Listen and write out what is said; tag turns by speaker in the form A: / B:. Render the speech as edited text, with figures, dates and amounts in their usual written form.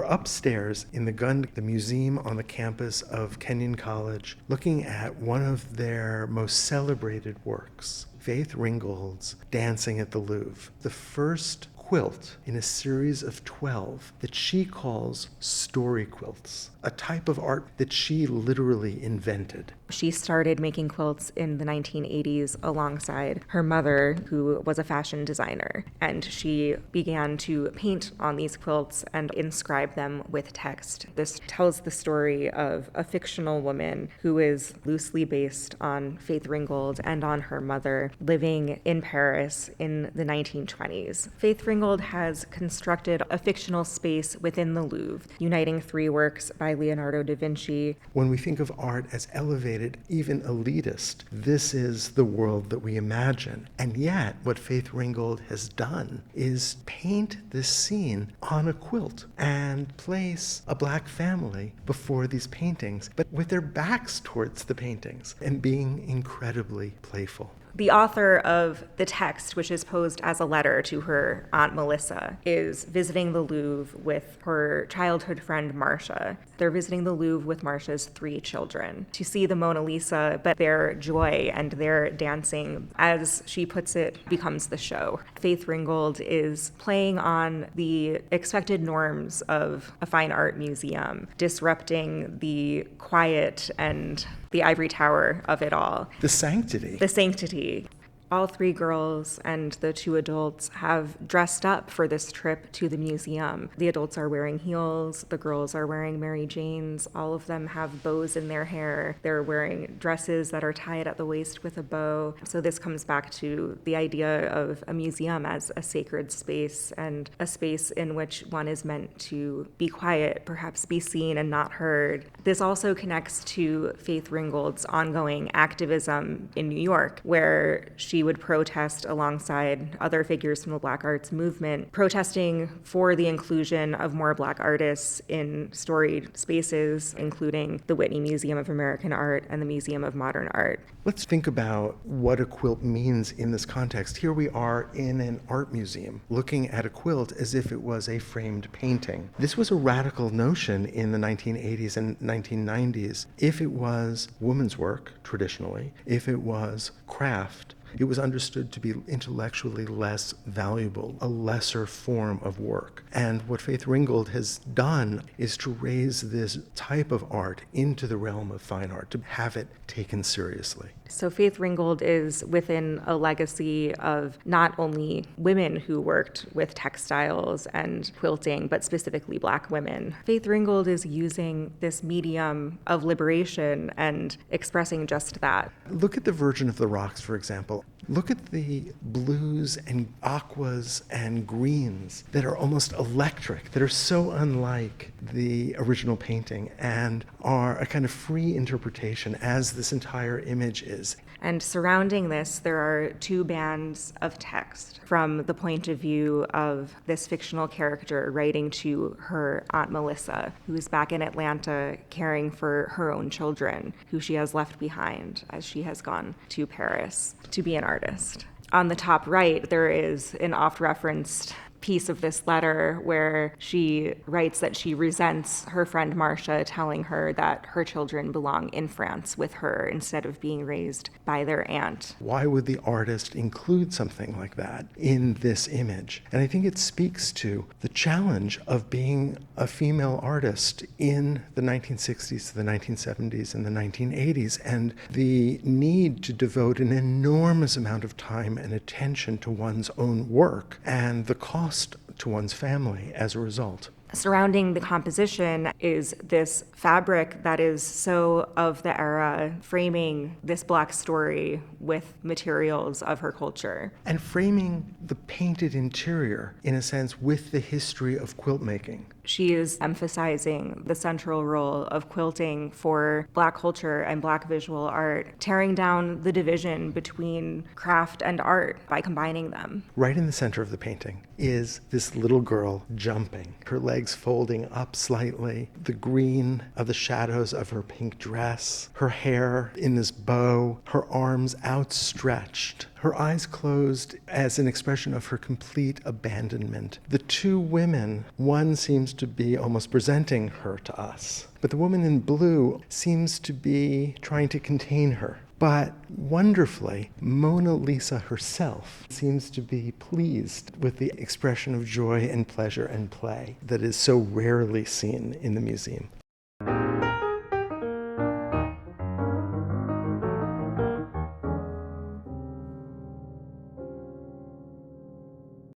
A: We're upstairs in the museum on the campus of Kenyon College, looking at one of their most celebrated works, Faith Ringgold's Dancing at the Louvre, the first quilt in a series of 12 that she calls story quilts, a type of art that she literally invented.
B: She started making quilts in the 1980s alongside her mother, who was a fashion designer, and she began to paint on these quilts and inscribe them with text. This tells the story of a fictional woman who is loosely based on Faith Ringgold and on her mother living in Paris in the 1920s. Faith Ringgold has constructed a fictional space within the Louvre, uniting 3 works by Leonardo da Vinci.
A: When we think of art as elevated, even elitist, this is the world that we imagine. And yet, what Faith Ringgold has done is paint this scene on a quilt and place a Black family before these paintings, but with their backs towards the paintings and being incredibly playful.
B: The author of the text, which is posed as a letter to her Aunt Melissa, is visiting the Louvre with her childhood friend Marcia. They're visiting the Louvre with Marcia's 3 children to see the Mona Lisa, but their joy and their dancing, as she puts it, becomes the show. Faith Ringgold is playing on the expected norms of a fine art museum, disrupting the quiet and the ivory tower of it all.
A: The sanctity.
B: The sanctity. All 3 girls and the 2 adults have dressed up for this trip to the museum. The adults are wearing heels, the girls are wearing Mary Janes, all of them have bows in their hair. They're wearing dresses that are tied at the waist with a bow. So this comes back to the idea of a museum as a sacred space and a space in which one is meant to be quiet, perhaps be seen and not heard. This also connects to Faith Ringgold's ongoing activism in New York, where she would protest alongside other figures from the Black arts movement, protesting for the inclusion of more Black artists in storied spaces, including the Whitney Museum of American Art and the Museum of Modern Art.
A: Let's think about what a quilt means in this context. Here we are in an art museum looking at a quilt as if it was a framed painting. This was a radical notion in the 1980s and 1990s. If it was women's work, traditionally, if it was craft, it was understood to be intellectually less valuable, a lesser form of work. And what Faith Ringgold has done is to raise this type of art into the realm of fine art, to have it taken seriously.
B: So Faith Ringgold is within a legacy of not only women who worked with textiles and quilting, but specifically Black women. Faith Ringgold is using this medium of liberation and expressing just that.
A: Look at the Virgin of the Rocks, for example. Look at the blues and aquas and greens that are almost electric, that are so unlike the original painting and are a kind of free interpretation, as this entire image is.
B: And surrounding this, there are 2 bands of text from the point of view of this fictional character writing to her Aunt Melissa, who is back in Atlanta caring for her own children, who she has left behind as she has gone to Paris to be an artist. On the top right, there is an oft-referenced piece of this letter where she writes that she resents her friend Marcia telling her that her children belong in France with her instead of being raised by their aunt.
A: Why would the artist include something like that in this image? And I think it speaks to the challenge of being a female artist in the 1960s, the 1970s, and the 1980s, and the need to devote an enormous amount of time and attention to one's own work and the cost to one's family as a result.
B: Surrounding the composition is this fabric that is so of the era, framing this Black story with materials of her culture.
A: And framing the painted interior, in a sense, with the history of quilt making.
B: She is emphasizing the central role of quilting for Black culture and Black visual art, tearing down the division between craft and art by combining them.
A: Right in the center of the painting is this little girl jumping. Her legs legs folding up slightly, the green of the shadows of her pink dress, her hair in this bow, her arms outstretched, her eyes closed as an expression of her complete abandonment. The two women, one seems to be almost presenting her to us, but the woman in blue seems to be trying to contain her. But wonderfully, Mona Lisa herself seems to be pleased with the expression of joy and pleasure and play that is so rarely seen in the museum.